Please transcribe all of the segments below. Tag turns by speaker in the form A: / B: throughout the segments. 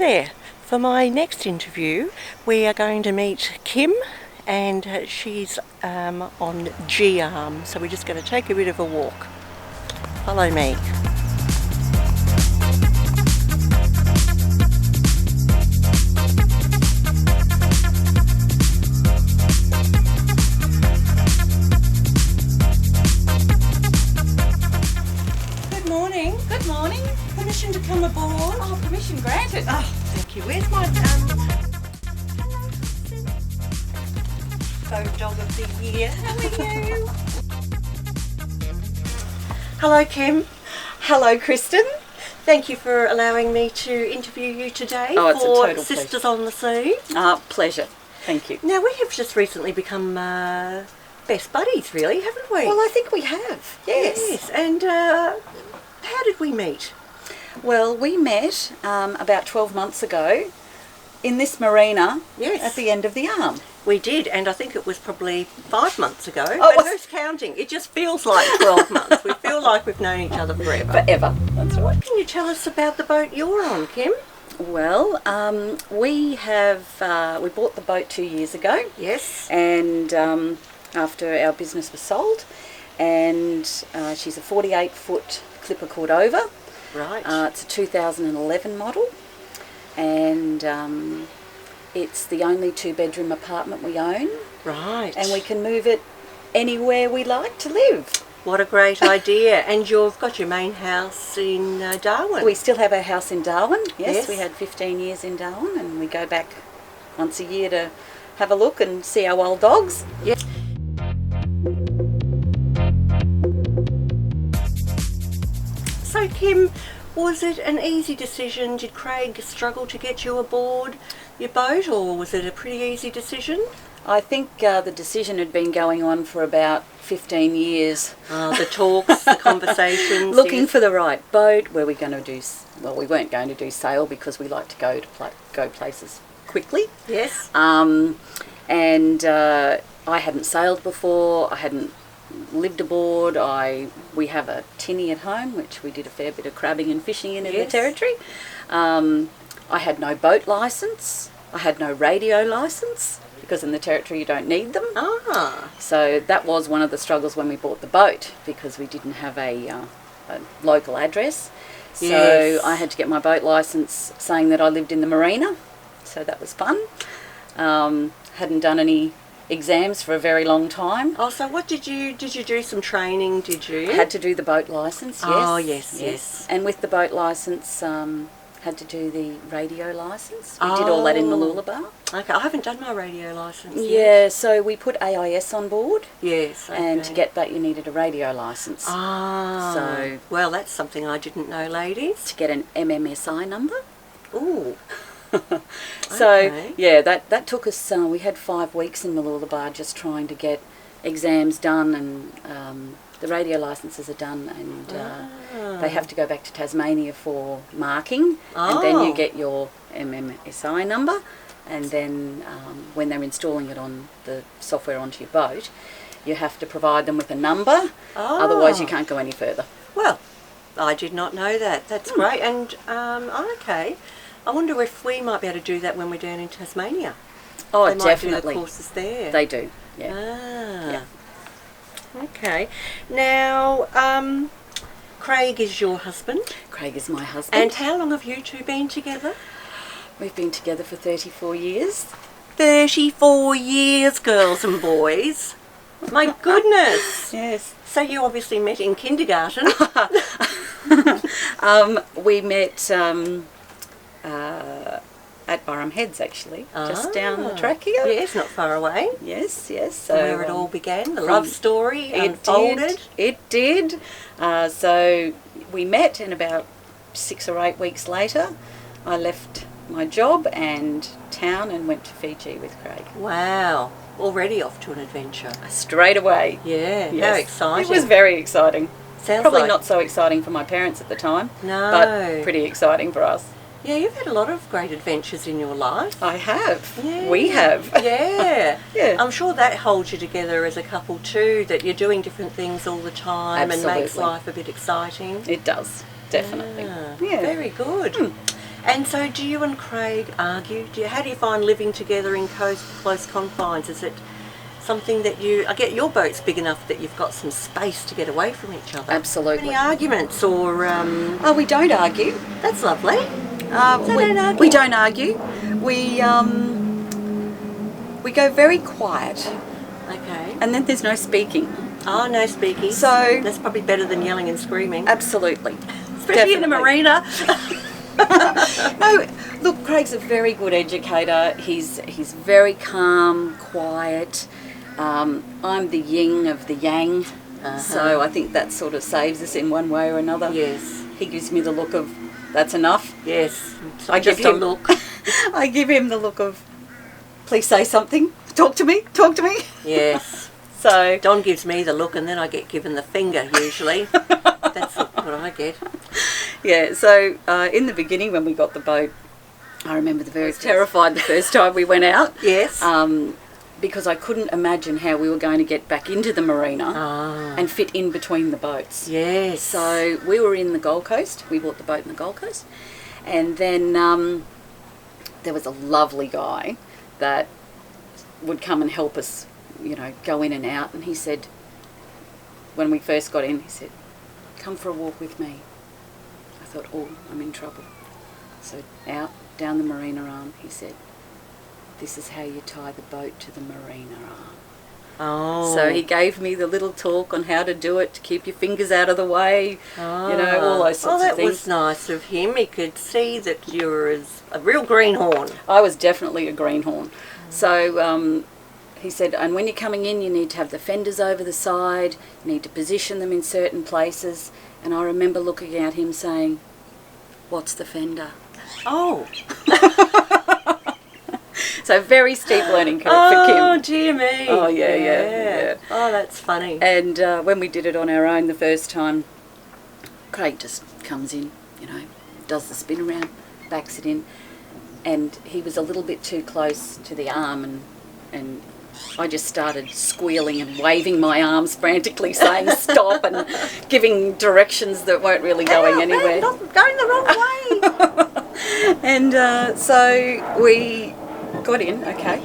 A: there. For my next interview, we are going to meet Kim, and she's on G-arm, so we're just going to take a bit of a walk. Follow me. Good morning.
B: Good morning.
A: Permission to come aboard?
B: Oh, permission granted.
A: Oh, thank you. Where's my boat dog of the year? How are you? Hello, Kim.
B: Hello, Kristen.
A: Thank you for allowing me to interview you today
B: Oh, it's a
A: for
B: total
A: Sisters
B: pleasure.
A: on the Sea.
B: Pleasure. Thank you.
A: Now, we have just recently become best buddies, really, haven't we?
B: Well, I think we have. Yes.
A: And how did we meet?
B: Well, we met about 12 months ago in this marina at the end of the arm.
A: We did, and I think it was probably 5 months ago.
B: Oh,
A: but who's counting? It just feels like 12 months. We feel like we've known each other forever.
B: Forever. That's right.
A: What can you tell us about the boat you're on, Kim?
B: Well, we bought the boat 2 years ago.
A: Yes.
B: And after our business was sold, and she's a 48-foot Clipper Cordova.
A: Right.
B: It's a 2011 model, and it's the only 2-bedroom apartment we own.
A: Right.
B: And we can move it anywhere we like to live.
A: What a great idea. And you've got your main house in Darwin.
B: We still have our house in Darwin.
A: Yes.
B: We had 15 years in Darwin, and we go back once a year to have a look and see our old dogs.
A: Yeah. So, Kim, was it an easy decision? Did Craig struggle to get you aboard your boat, or was it a pretty easy decision?
B: I think the decision had been going on for about 15 years.
A: The talks, the conversations.
B: Looking for the right boat. Where we're going to do, well, we weren't going to do sail because we like to go places quickly.
A: Yes.
B: And I hadn't sailed before. I hadn't lived aboard. We have a tinny at home, which we did a fair bit of crabbing and fishing in the territory. I had no boat licence. I had no radio licence, because in the territory you don't need them. So that was one of the struggles when we bought the boat, because we didn't have a local address. So I had to get my boat licence saying that I lived in the marina. So that was fun. Hadn't done any exams for a very long time.
A: Oh, so what did you do? Some training, did you?
B: I had to do the boat licence, yes.
A: Oh, yes.
B: And with the boat licence, had to do the radio licence. We did all that in Mooloolaba.
A: Okay, I haven't done my radio licence yet.
B: Yeah, so we put AIS on board.
A: Yes, okay.
B: And to get that you needed a radio licence. So,
A: well, that's something I didn't know, ladies.
B: To get an MMSI number.
A: Ooh.
B: So, yeah, that took us, we had 5 weeks in Mooloolaba just trying to get exams done, and the radio licences are done, and they have to go back to Tasmania for marking, and then you get your MMSI number, and then when they're installing it on the software onto your boat, you have to provide them with a number, otherwise you can't go any further.
A: Well, I did not know that. That's great. And, okay, I wonder if we might be able to do that when we're down in Tasmania.
B: Oh,
A: they might
B: definitely.
A: do the courses there.
B: They do, yeah.
A: Yeah. Okay. Now, Craig is your husband.
B: Craig is my husband.
A: And how long have you two been together?
B: We've been together for 34 years.
A: 34 years, girls and boys. My goodness.
B: Yes.
A: So you obviously met in kindergarten.
B: We met at Byram Heads, actually, just down the track here.
A: Yes, not far away.
B: Yes.
A: So where it all began, the love story unfolded.
B: It did. So we met, and about 6 or 8 weeks later, I left my job and town and went to Fiji with Craig.
A: Wow. Already off to an adventure.
B: Straight away.
A: Yeah,
B: Yes.
A: how exciting.
B: It was very exciting.
A: Sounds
B: Probably
A: like...
B: not so exciting for my parents at the time.
A: No.
B: But pretty exciting for us.
A: Yeah, you've had a lot of great adventures in your life.
B: I have.
A: Yeah.
B: We have.
A: Yeah.
B: Yeah.
A: I'm sure that holds you together as a couple too, that you're doing different things all the time.
B: Absolutely.
A: And makes life a bit exciting.
B: It does, definitely.
A: Yeah.
B: Yeah.
A: Very good. And so do you and Craig argue? How do you find living together in close confines? Is it something that I get your boat's big enough that you've got some space to get away from each other?
B: Absolutely.
A: Any arguments or...
B: Oh, we don't argue.
A: That's lovely.
B: We don't argue. We go very quiet.
A: Okay.
B: And then there's no speaking.
A: Oh, no speaking.
B: So...
A: That's probably better than yelling and screaming.
B: Absolutely.
A: Especially in a marina.
B: No, look, Craig's a very good educator. He's very calm, quiet. I'm the yin of the yang, so I think that sort of saves us in one way or another.
A: Yes.
B: He gives me the look of, that's enough.
A: Yes. So
B: I give him a look. I give him the look of, please say something. Talk to me. Talk to me.
A: Yes.
B: So
A: Don gives me the look, and then I get given the finger usually. That's what I get.
B: Yeah, so in the beginning when we got the boat, I remember terrified the first time we went out.
A: Yes.
B: Because I couldn't imagine how we were going to get back into the marina and fit in between the boats.
A: Yes.
B: So we were in the Gold Coast. We bought the boat in the Gold Coast. And then there was a lovely guy that would come and help us, go in and out. And he said, when we first got in, he said, come for a walk with me. I thought, oh, I'm in trouble. So out, down the marina arm, he said, this is how you tie the boat to the marina arm.
A: Oh.
B: So he gave me the little talk on how to do it, to keep your fingers out of the way, all those sorts of things.
A: Oh, that was nice of him. He could see that you were a real greenhorn.
B: I was definitely a greenhorn. So he said, and when you're coming in, you need to have the fenders over the side, you need to position them in certain places. And I remember looking at him saying, what's the fender?
A: Oh.
B: So very steep learning curve for Kim.
A: Oh, dear me.
B: Oh, yeah.
A: Oh, that's funny.
B: And when we did it on our own the first time, Craig just comes in, does the spin around, backs it in. And he was a little bit too close to the arm and I just started squealing and waving my arms frantically, saying stop and giving directions that weren't really going anywhere.
A: Not going the wrong way.
B: And so we got in, okay,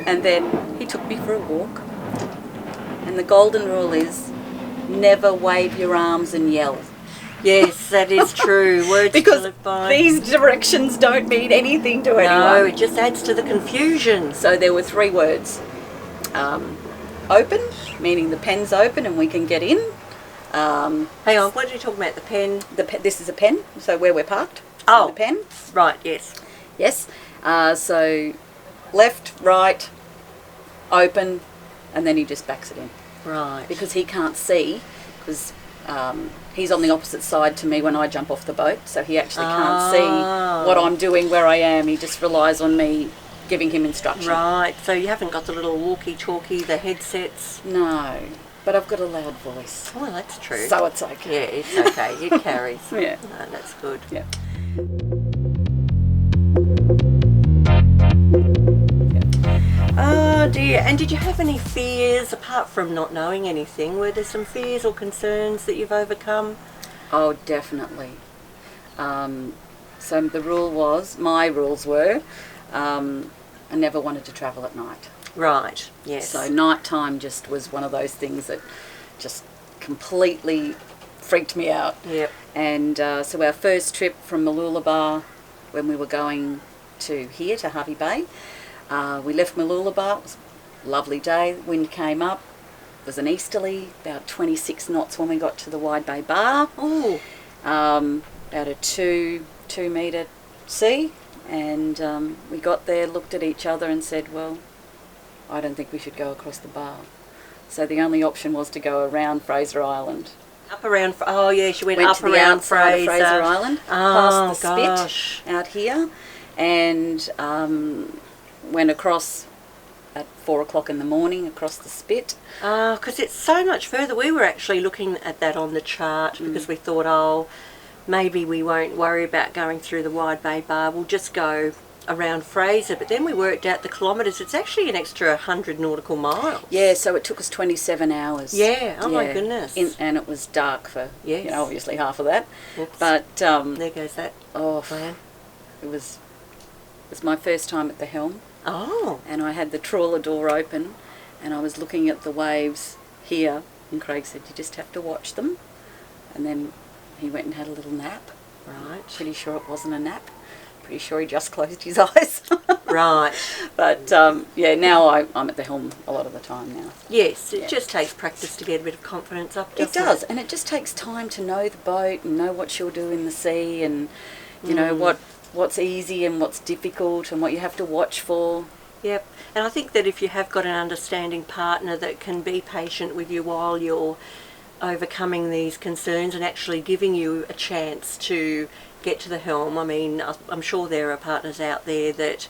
B: and then he took me for a walk. And the golden rule is never wave your arms and yell.
A: Yes, that is true. Words
B: because
A: to live by.
B: These directions don't mean anything to anyone.
A: No, it just adds to the confusion.
B: So there were 3 words. Open, meaning the pen's open and we can get in.
A: Hang on, what are you talking about? The pen?
B: This is a pen, so where we're parked.
A: Oh,
B: the pen.
A: Right, yes.
B: Yes. So left, right, open, and then he just backs it in.
A: Right.
B: Because he can't see, because he's on the opposite side to me when I jump off the boat, so he actually can't see what I'm doing, where I am. He just relies on me giving him instruction.
A: Right, so you haven't got the little walkie-talkie, the headsets?
B: No, but I've got a loud voice.
A: Oh, that's true.
B: So it's okay.
A: Yeah, it's okay. It carries.
B: Yeah.
A: No, that's good.
B: Yeah.
A: Oh dear, and did you have any fears, apart from not knowing anything? Were there some fears or concerns that you've overcome?
B: Oh, definitely. So my rules were, I never wanted to travel at night.
A: Right, yes.
B: So nighttime just was one of those things that just completely freaked me out.
A: Yep.
B: And so our first trip from Mooloolaba, when we were going to Hervey Bay, we left Mooloolaba. It was a lovely day. Wind came up. It was an easterly, about 26 knots when we got to the Wide Bay Bar.
A: Ooh.
B: About a 2 metre sea. And we got there, looked at each other and said, well, I don't think we should go across the bar. So the only option was to go around Fraser Island.
A: Up around, oh yeah, she went up
B: to the
A: around
B: outside of Fraser Island, past the
A: gosh.
B: Spit out here, and went across at 4 o'clock in the morning across the Spit.
A: Because it's so much further. We were actually looking at that on the chart because we thought, oh, maybe we won't worry about going through the Wide Bay Bar. We'll just go around Fraser. But then we worked out the kilometres. It's actually an extra 100 nautical miles.
B: Yeah, so it took us 27 hours.
A: Yeah, oh my goodness.
B: And it was dark for,
A: yes.
B: obviously half of that.
A: Oops.
B: But
A: there goes that plan.
B: it was my first time at the helm.
A: Oh.
B: And I had the trawler door open and I was looking at the waves here, and Craig said, you just have to watch them. And then he went and had a little nap.
A: Right.
B: Pretty sure it wasn't a nap. Pretty sure he just closed his eyes.
A: Right.
B: But yeah, now I'm at the helm a lot of the time now.
A: Yes, it just takes practice to get a bit of confidence up,
B: It does, and it just takes time to know the boat and know what she'll do in the sea, and you know what's easy and what's difficult and what you have to watch for.
A: Yep, and I think that if you have got an understanding partner that can be patient with you while you're overcoming these concerns and actually giving you a chance to get to the helm. I mean, I'm sure there are partners out there that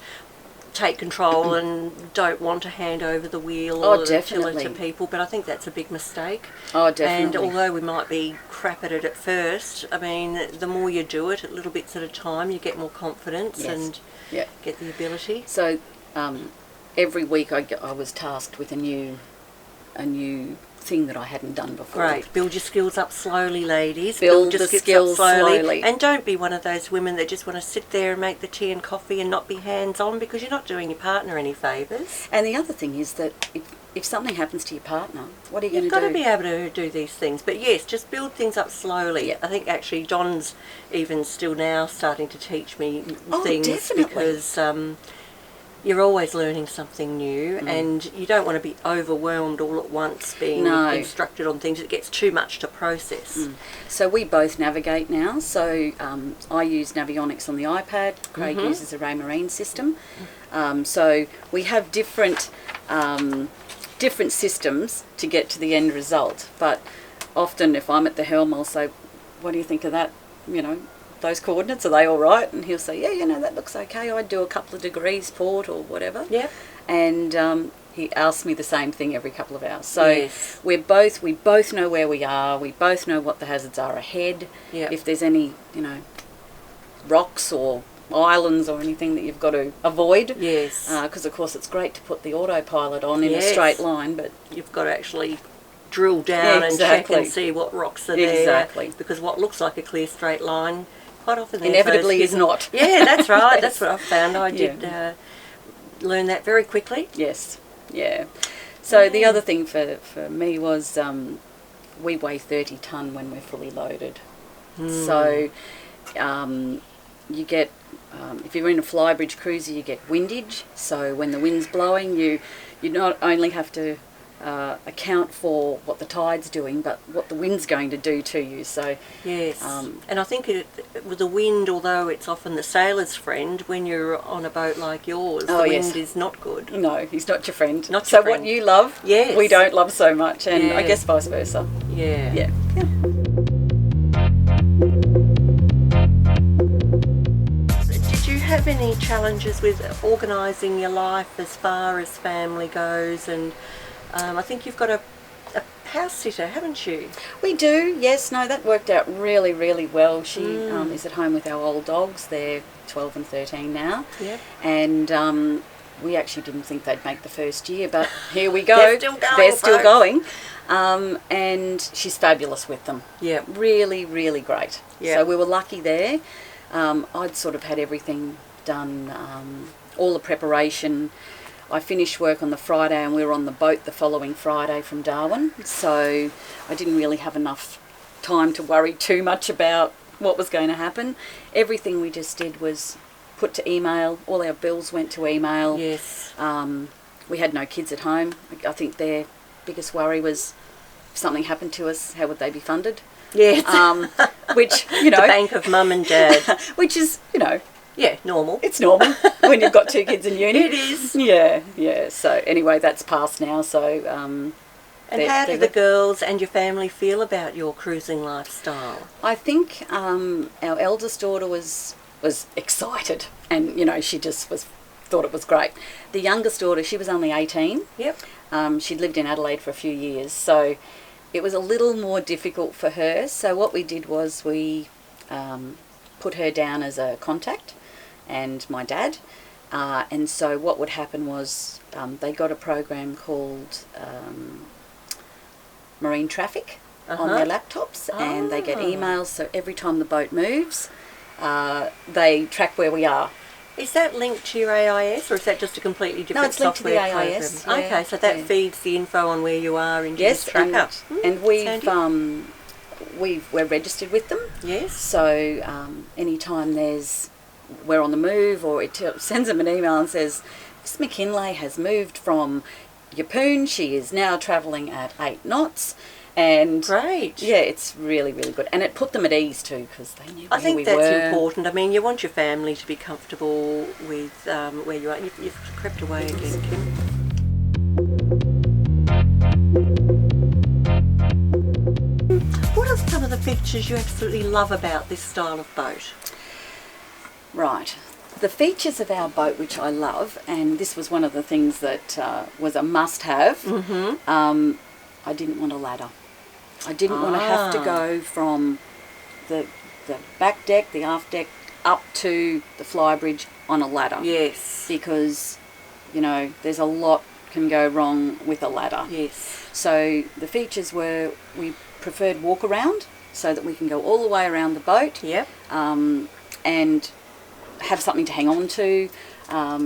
A: take control and don't want to hand over the wheel or the tiller to people, but I think that's a big mistake.
B: Oh, definitely.
A: And although we might be crap at it at first, I mean, the more you do it at little bits at a time, you get more confidence and get the ability.
B: So every week I was tasked with a new thing that I hadn't done before.
A: Great. Build your skills up slowly, ladies.
B: Build the skills slowly.
A: And don't be one of those women that just want to sit there and make the tea and coffee and not be hands-on, because you're not doing your partner any favours.
B: And the other thing is that if something happens to your partner, what are you going to do?
A: You've got to be able to do these things. But yes, just build things up slowly.
B: Yep.
A: I think actually John's even still now starting to teach me things
B: definitely.
A: because you're always learning something new and you don't want to be overwhelmed all at once being instructed on things. It gets too much to process.
B: So we both navigate now. So I use Navionics on the iPad. Craig uses a Ray Marine system. So we have different systems to get to the end result. But often if I'm at the helm, I'll say, what do you think of that? You know, those coordinates, are they all right? And he'll say, yeah, you know, that looks okay. I'd do a couple of degrees port or whatever.
A: Yeah.
B: And he asks me the same thing every couple of hours. So we both know where we are. We both know what the hazards are ahead.
A: Yep.
B: If there's any, you know, rocks or islands or anything that you've got to avoid.
A: Yes.
B: Because, of course, it's great to put the autopilot on in a straight line, but
A: you've got to actually drill down and check and see what rocks are there.
B: Exactly.
A: Because what looks like a clear straight line quite often
B: inevitably is not.
A: Yeah, that's right. That's what I found. I did learn that very quickly.
B: Yes, yeah. So the other thing for me was we weigh 30 tonne when we're fully loaded. So you get, if you're in a flybridge cruiser, you get windage. So when the wind's blowing, you not only have to account for what the tide's doing, but what the wind's going to do to you. So
A: yes, and I think with the wind, although it's often the sailor's friend, when you're on a boat like yours, the wind is not good.
B: No, he's not your friend.
A: Not
B: so
A: your friend.
B: What you love, we don't love so much, and I guess vice versa.
A: Yeah. Did you have any challenges with organising your life as far as family goes? And I think you've got a house sitter, haven't you?
B: We do, yes. No, that worked out really, really well. She is at home with our old dogs. They're 12 and 13 now.
A: Yeah.
B: And we actually didn't think they'd make the first year, but here we go.
A: They're still going.
B: And she's fabulous with them.
A: Yeah.
B: Really, really great.
A: Yeah.
B: So we were lucky there. I'd sort of had everything done, all the preparation. I finished work on the Friday and we were on the boat the following Friday from Darwin, so I didn't really have enough time to worry too much about what was going to happen. Everything we just did was put to email. All our bills went to email.
A: Yes.
B: We had no kids at home. I think their biggest worry was if something happened to us, how would they be funded?
A: Yes.
B: Which, you know...
A: The bank of mum and dad.
B: Which is, you know...
A: Yeah, normal.
B: It's normal when you've got two kids in uni.
A: It is.
B: Yeah. So anyway, that's passed now. So
A: and how do the girls and your family feel about your cruising lifestyle?
B: I think our eldest daughter was excited, and you know she just thought it was great. The youngest daughter, she was only 18.
A: Yep.
B: She'd lived in Adelaide for a few years, so it was a little more difficult for her. So what we did was we put her down as a contact, and my dad. And so what would happen was they got a program called Marine Traffic on their laptops, and they get emails. So every time the boat moves, they track where we are.
A: Is that linked to your AIS, or is that just a completely different
B: No, it's linked to the
A: software
B: AIS.
A: program?
B: Yeah,
A: Okay, so that
B: yeah.
A: feeds the info on where you are into
B: Yes,
A: this tracker.
B: and we're registered with them.
A: Yes.
B: So anytime we're on the move, or it sends them an email and says, Miss McKinlay has moved from Yeppoon. She is now travelling at 8 knots. And
A: great.
B: Yeah, it's really, really good. And it put them at ease too, because they knew where we were.
A: I think that's important. I mean, you want your family to be comfortable with where you are. You've crept away again, Kim. What are some of the features you absolutely love about this style of boat?
B: Right. The features of our boat, which I love, and this was one of the things that was a must-have, I didn't want a ladder. I didn't want to have to go from the back deck, the aft deck, up to the flybridge on a ladder.
A: Yes.
B: Because, there's a lot can go wrong with a ladder.
A: Yes.
B: So the features were, we preferred walk around so that we can go all the way around the boat.
A: Yep.
B: And have something to hang on to. I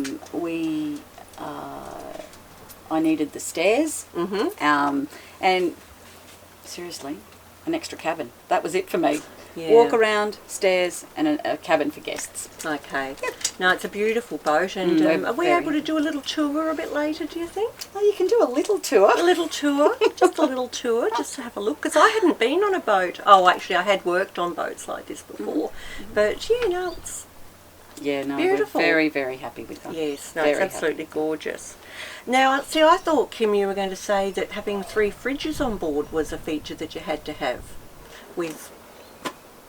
B: needed the stairs. And seriously, an extra cabin. That was it for me.
A: Yeah.
B: Walk around, stairs, and a cabin for guests.
A: Okay.
B: Yep.
A: No, it's a beautiful boat, and are we able to do a little tour a bit later, do you think?
B: Oh, you can do a little tour.
A: A little tour, just a little tour, just to have a look. Because I hadn't been on a boat. Oh, actually, I had worked on boats like this before. But, it's beautiful.
B: We're very, very happy with them.
A: Yes, no, it's absolutely gorgeous. Now, see, I thought, Kim, you were going to say that having 3 fridges on board was a feature that you had to have with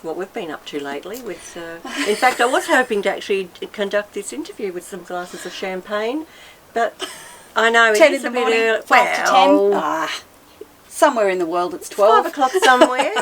A: what we've been up to lately. With, in fact, I was hoping to actually conduct this interview with some glasses of champagne, but I know it is a bit early.
B: 5 to 10. Somewhere in the world it's 12.
A: 5 o'clock somewhere.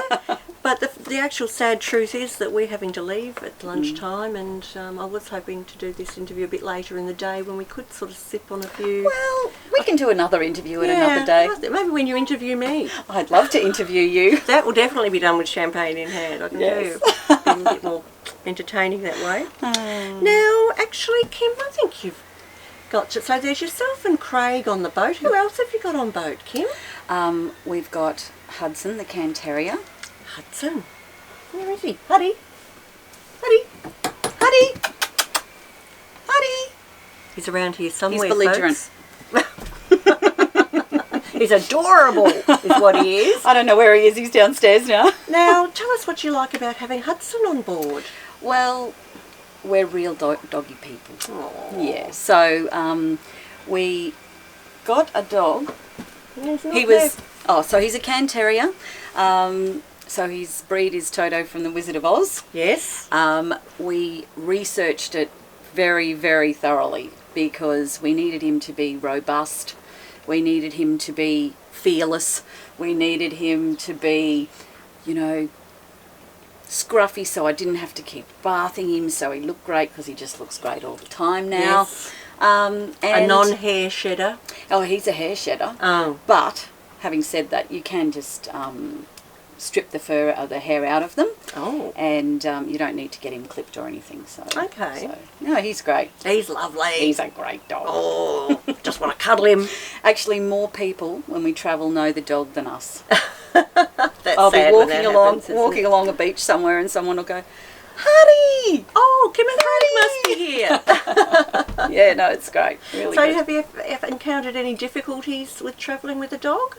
A: But the actual sad truth is that we're having to leave at lunchtime, and I was hoping to do this interview a bit later in the day when we could sort of sip on a few...
B: Well, we can do another interview at another day.
A: Maybe when you interview me.
B: I'd love to interview you.
A: That will definitely be done with champagne in hand, I can tell you. Be a bit more entertaining that way. Now, actually, Kim, I think you've got... So there's yourself and Craig on the boat. Who else have you got on boat, Kim?
B: We've got Hudson, the can terrier.
A: Hudson. Where is he? Huddy. Huddy. Huddy. Huddy. He's around here somewhere,
B: He's belligerent.
A: He's adorable, is what he is.
B: I don't know where he is. He's downstairs now.
A: Now, tell us what you like about having Hudson on board.
B: Well, we're real doggy people.
A: Aww.
B: Yeah. So we got a dog. So he's a can terrier. So his breed is Toto from the Wizard of Oz.
A: Yes.
B: We researched it very, very thoroughly because we needed him to be robust. We needed him to be fearless. We needed him to be, scruffy, so I didn't have to keep bathing him, so he looked great because he just looks great all the time now.
A: Yes.
B: And
A: a non-hair shedder.
B: Oh, he's a hair shedder.
A: Oh.
B: But having said that, you can just strip the fur or the hair out of them.
A: Oh.
B: And you don't need to get him clipped or anything. So
A: okay.
B: So, no, he's great.
A: He's lovely.
B: He's a great dog.
A: Oh, just want to cuddle him.
B: Actually, more people when we travel know the dog than us.
A: That's
B: I'll
A: sad
B: be
A: when that happens,
B: walking along a beach somewhere, and someone will go, "Huddy!
A: Oh, Kim and Craig must be here."
B: Yeah, no, it's great. Really
A: so
B: good.
A: have you ever encountered any difficulties with travelling with a dog?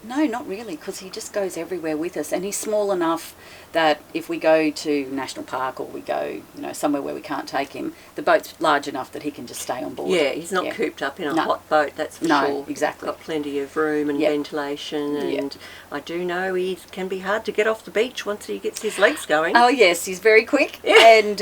B: No, not really, because he just goes everywhere with us, and he's small enough that if we go to National Park or we go, somewhere where we can't take him, the boat's large enough that he can just stay on board.
A: Yeah, he's not cooped up in a hot boat, that's for
B: No,
A: sure.
B: exactly.
A: Got plenty of room and ventilation, and I do know he can be hard to get off the beach once he gets his legs going.
B: Oh yes, he's very quick,
A: and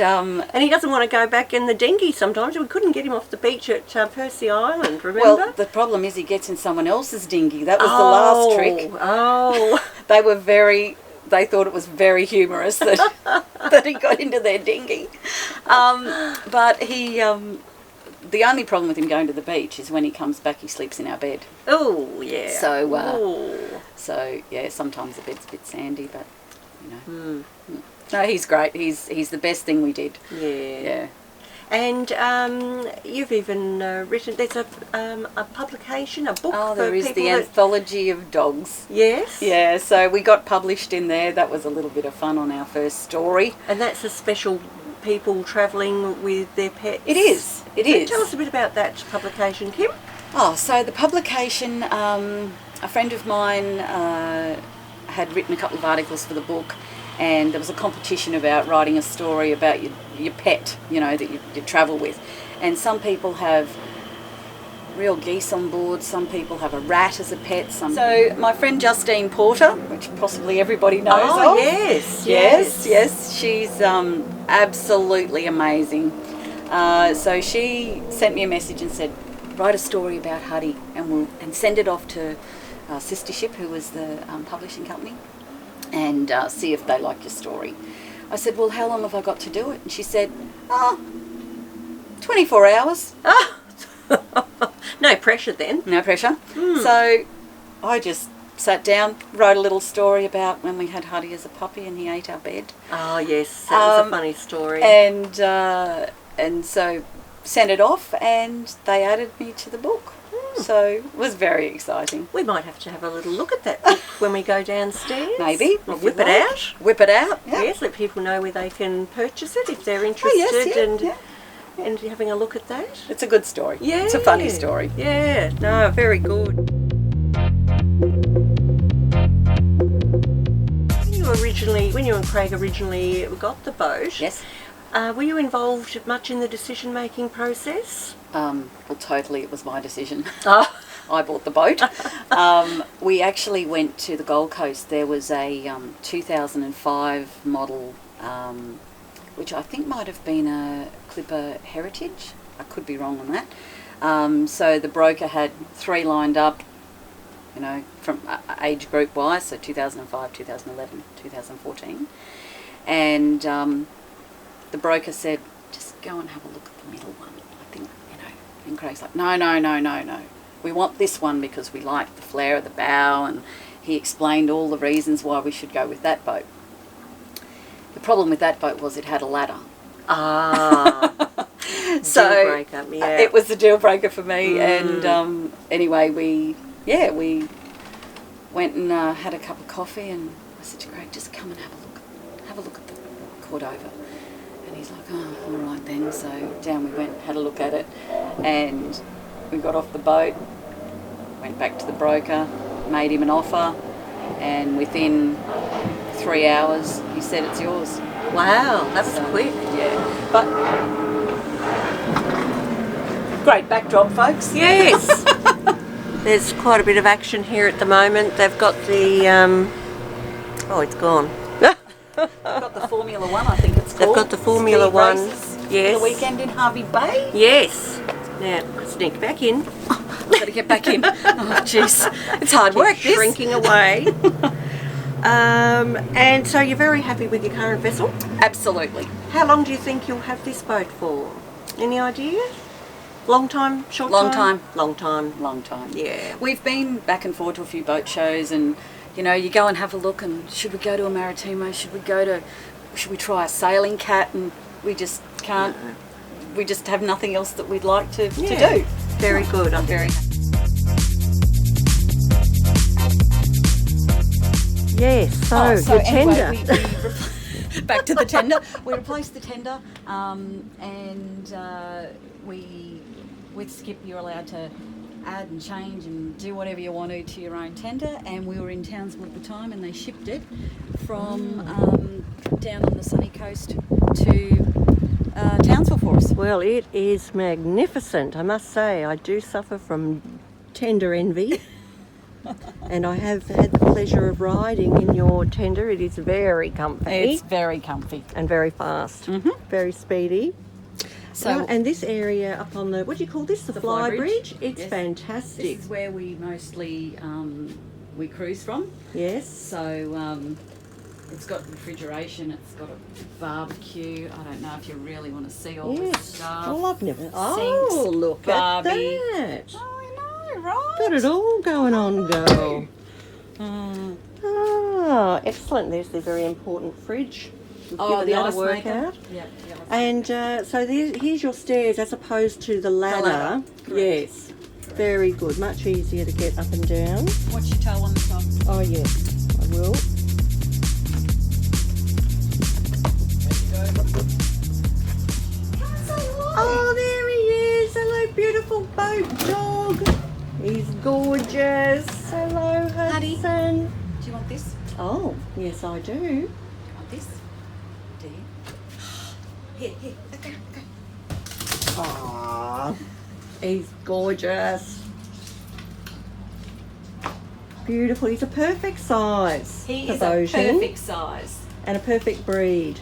A: he doesn't want to go back in the dinghy sometimes. We couldn't get him off the beach at Percy Island, remember?
B: Well, the problem is he gets in someone else's dinghy. That was the last trick.
A: Oh.
B: They thought it was very humorous that that he got into their dinghy. But he, the only problem with him going to the beach is when he comes back, he sleeps in our bed.
A: Oh, yeah.
B: So, sometimes the bed's a bit sandy, but you know. No, he's great. He's the best thing we did.
A: Yeah. And you've even written, there's a publication, a book
B: Oh,
A: for
B: there is
A: people
B: the Anthology of Dogs.
A: Yes.
B: Yeah, so we got published in there. That was a little bit of fun on our first story.
A: And that's a special people travelling with their pets.
B: It is. It is.
A: Tell us a bit about that publication, Kim.
B: Oh, so the publication, a friend of mine had written a couple of articles for the book, and there was a competition about writing a story about your pet, you know, that you travel with. And some people have real geese on board, some people have a rat as a pet. So my friend Justine Porter, which possibly everybody knows
A: Oh,
B: of. Yes. She's absolutely amazing. So she sent me a message and said, write a story about Huddy and send it off to Sister Ship, who was the publishing company, and see if they like your story. I said, well, how long have I got to do it? And she said, 24 hours.
A: No pressure then.
B: No pressure. So I just sat down, wrote a little story about when we had Huddy as a puppy and he ate our bed.
A: Oh, yes, that was a funny story.
B: And so sent it off, and they added me to the book. So it was very exciting.
A: We might have to have a little look at that book when we go downstairs.
B: Maybe.
A: Or whip it out.
B: Whip it out. Yeah.
A: Yes, let people know where they can purchase it if they're interested and having a look at that.
B: It's a good story.
A: Yeah.
B: It's a funny story.
A: Yeah, no, very good. When you and Craig originally got the boat,
B: Yes.
A: Were you involved much in the decision-making process?
B: Well, totally, it was my decision.
A: Oh.
B: I bought the boat. We actually went to the Gold Coast. There was a 2005 model, which I think might have been a Clipper Heritage. I could be wrong on that. So the broker had 3 lined up, you know, from age group wise, so 2005, 2011, 2014. And the broker said, just go and have a look at the middle one. I think, you know, and Craig's like, no. We want this one because we like the flare of the bow, and he explained all the reasons why we should go with that boat. The problem with that boat was it had a ladder. So
A: deal breaker, yeah.
B: It was a deal breaker for me. And anyway, we went and had a cup of coffee, and I said to Craig, just come and have a look at the Cordova. And he's like, oh, all right then. So down we went, had a look at it, and we got off the boat, went back to the broker, made him an offer, and within 3 hours he said it's yours.
A: Wow, that was quick.
B: Yeah, but great backdrop, folks.
A: Yes. There's quite a bit of action here at the moment. They've got the oh, it's gone.
B: They've got the Formula One, I think it's called.
A: They've got the Formula One.
B: Yes. For the weekend in Harvey Bay.
A: Yes. Now, sneak back in.
B: Got to get back in. Oh, jeez. It's hard work, this.
A: Shrinking away. And so you're very happy with your current vessel?
B: Absolutely.
A: How long do you think you'll have this boat for? Any idea? Long time, short
B: Long
A: time?
B: time.
A: Long time.
B: Long time.
A: Yeah.
B: We've been back and forth to a few boat shows, and you know, you go and have a look, and should we go to a Maritimo? Should we try a sailing cat? And we just can't. No. We just have nothing else that we'd like to do.
A: Very good. I'm very happy. Yes, so the tender.
B: Anyway, back to the tender. We replaced the tender, and with Skip you're allowed to add and change and do whatever you want to your own tender, and we were in Townsville at the time, and they shipped it from down on the sunny coast to Townsville for us.
A: Well, it is magnificent, I must say. I do suffer from tender envy. And I have had the pleasure of riding in your tender. It is very comfy.
B: It's very comfy.
A: And very fast.
B: Mm-hmm.
A: Very speedy.
B: So,
A: and this area up on the, what do you call this? The fly bridge? It's fantastic.
B: This is where we mostly we cruise from.
A: Yes.
B: So it's got refrigeration, it's got a barbecue. I don't know if you really want to see all this stuff.
A: Oh, I've never.
B: Sinks,
A: look
B: Barbie.
A: at that.
B: Oh, I know, right?
A: Got it all going on, girl. Ah, excellent. There's the very important fridge. We've given that a workout.
B: Yep.
A: And so here's your stairs as opposed to the ladder. Yes. Very good. Much easier to get up and down.
B: Watch your toe on the top.
A: Oh, yes. I will. Oh, there he is. Hello, beautiful boat dog. He's gorgeous. Hello, Hudson.
B: Do you want this?
A: Oh, yes, I do.
B: Do you want this? Do you? Here. Okay.
A: Aww, he's gorgeous. Beautiful. He's a perfect size.
B: He is
A: for
B: a
A: boating
B: perfect size.
A: and a perfect breed.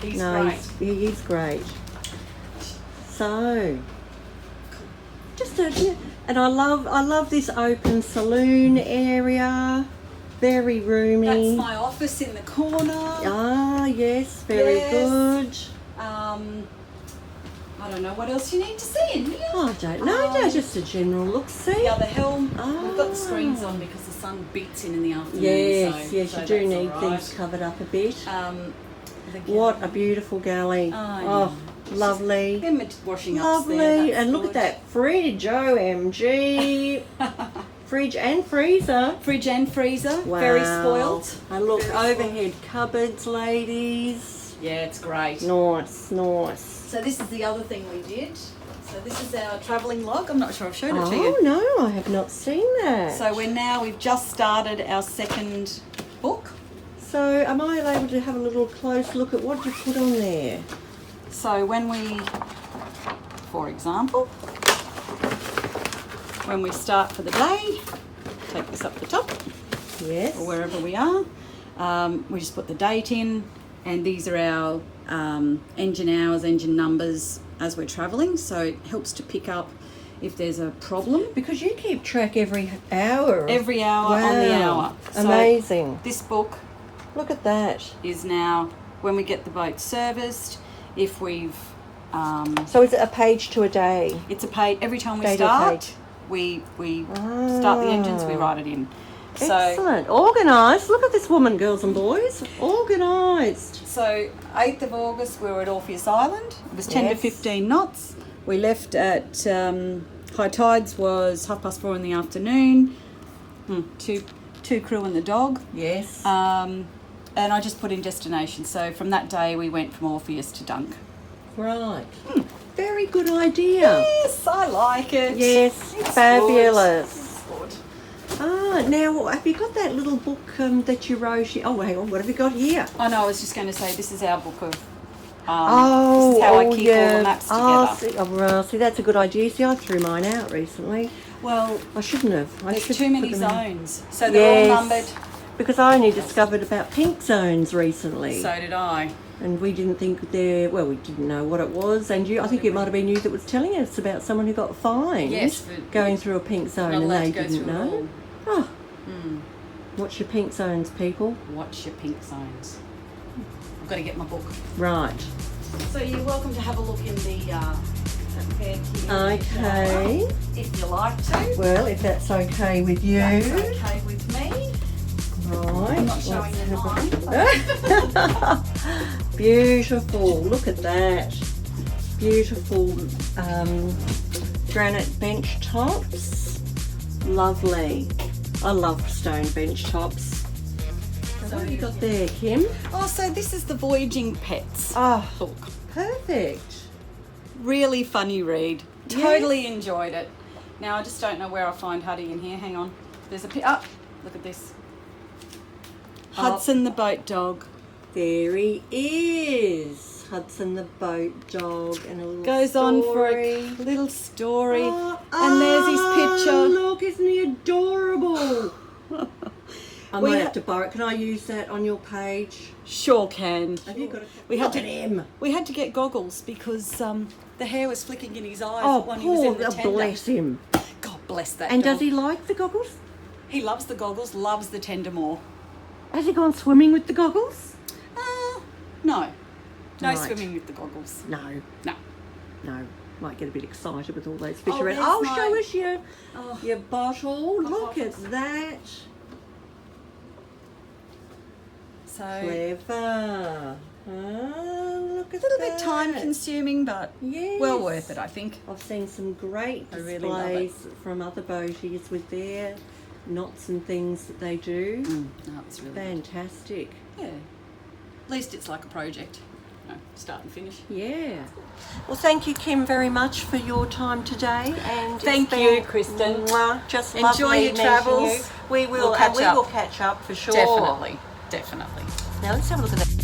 B: He's great.
A: He's great. So, and I love this open saloon area. Very roomy.
B: That's my office in the corner.
A: Ah, yes, very good.
B: I don't know what else you need to see in here.
A: Oh, I don't know, just a general look-see.
B: The other helm.
A: Ah.
B: We've got the screens on because the sun beats in the afternoon.
A: Yes,
B: so
A: you do
B: that's
A: need
B: all right.
A: things covered up a bit.
B: The
A: What a beautiful galley.
B: Oh,
A: lovely.
B: Them washing
A: Lovely.
B: upstairs.
A: And look at that fridge, OMG. Fridge and freezer.
B: Fridge and freezer.
A: Wow.
B: Very spoiled.
A: And look,
B: Very
A: overhead cupboards, ladies.
B: Yeah, it's great.
A: Nice.
B: So this is the other thing we did. So this is our travelling log. I'm not sure I've shown it to
A: Oh,
B: you.
A: no, I have not seen that.
B: So we've just started our second book.
A: So am I able to have a little close look at what you put on there?
B: So for example, when we start for the day, take this up the top,
A: Yes.
B: or wherever we are, we just put the date in, and these are our engine hours, engine numbers as we're travelling, so it helps to pick up if there's a problem.
A: Because you keep track every hour.
B: Every hour on the hour. So
A: amazing.
B: this book
A: Look at that.
B: is now when we get the boat serviced, if we've
A: So is it a page to a day?
B: it's a page every time we
A: Day to
B: start
A: page.
B: we start the engines, we write it in. So
A: Excellent. Organised. Look at this woman, girls and boys. Organised.
B: 8th of August we were at Orpheus Island. It was 10 to
A: Yes.
B: 15 knots. We left at high tides was 4:30 in the afternoon. Two crew and the dog.
A: Yes.
B: And I just put in destination. So from that day we went from Orpheus to Dunk.
A: Right. Very good idea.
B: Yes, I like it.
A: Yes.
B: It's
A: Fabulous.
B: good.
A: Now have you got that little book that you wrote? Oh, hang on. What have you got here?
B: I know. I was just going to say this is our book of. This
A: Oh,
B: is how I keep all the maps together.
A: See, that's a good idea. See, I threw mine out recently.
B: Well,
A: I shouldn't have.
B: there's
A: should
B: too many
A: put them in.
B: zones, so they're
A: Yes.
B: all numbered.
A: Because I only discovered about pink zones recently.
B: So did I.
A: And we didn't think we didn't know what it was. And I think it might have been you that was telling us about someone who got fined
B: Yes, for
A: going through a pink zone
B: not
A: and
B: allowed
A: they
B: to go
A: didn't
B: through it
A: know.
B: all.
A: Oh. Watch your pink zones, people.
B: Watch your pink zones. I've got to get my book.
A: Right.
B: So you're welcome to have a look in the bed here.
A: Okay.
B: If you like to.
A: Well, if that's okay with you.
B: That's okay with me.
A: Right.
B: I'm not showing you mine.
A: Beautiful. Look at that. Beautiful granite bench tops. Lovely. I love stone bench tops. So what have you got there, Kim?
B: Oh, so this is the Voyaging Pets
A: Oh,
B: book.
A: perfect.
B: Really funny read. Totally enjoyed it. Now I just don't know where I find Huddy in here. Hang on. There's a look at this. Hudson the boat dog.
A: There he is. Hudson the boat dog and a little
B: Goes on for a little story. And there's his picture.
A: Look, isn't he adorable? I
B: We
A: might
B: ha-
A: have to borrow it. Can I use that on your page?
B: Sure can.
A: Have you got it?
B: We had
A: Look
B: to
A: at him.
B: We had to get goggles because the hair was flicking in his eyes
A: Oh,
B: when he was
A: poor,
B: in the tender.
A: bless him.
B: God bless that
A: And
B: dog.
A: does he like the goggles?
B: He loves the goggles, loves the tender more.
A: Has he gone swimming with the goggles?
B: No. No
A: Right.
B: swimming with the goggles.
A: No.
B: No.
A: No. Might get a bit excited with all those fish
B: Oh,
A: around.
B: there's
A: Oh,
B: my-
A: show us your
B: Oh.
A: bottle. Look
B: bottles.
A: at that.
C: So
A: Clever. Look at
C: a little bit time consuming, but
A: Yes.
C: well worth it, I think.
A: I've seen some great
C: I really love it.
A: displays from other boaties with their knots and things that they do.
C: No, it's really
A: Fantastic.
C: good. Yeah. At least it's like a project. You know, start and finish.
A: Yeah. Well, thank you, Kim, very much for your time today. And
C: Thank
A: it's
C: you,
A: been,
C: Kristen.
A: Just
C: Enjoy
A: lovely
C: your
A: meeting
C: travels.
A: you. We will,
C: We'll catch
A: and we
C: up.
A: will catch up for sure.
C: Definitely.
A: Now let's have a look at that.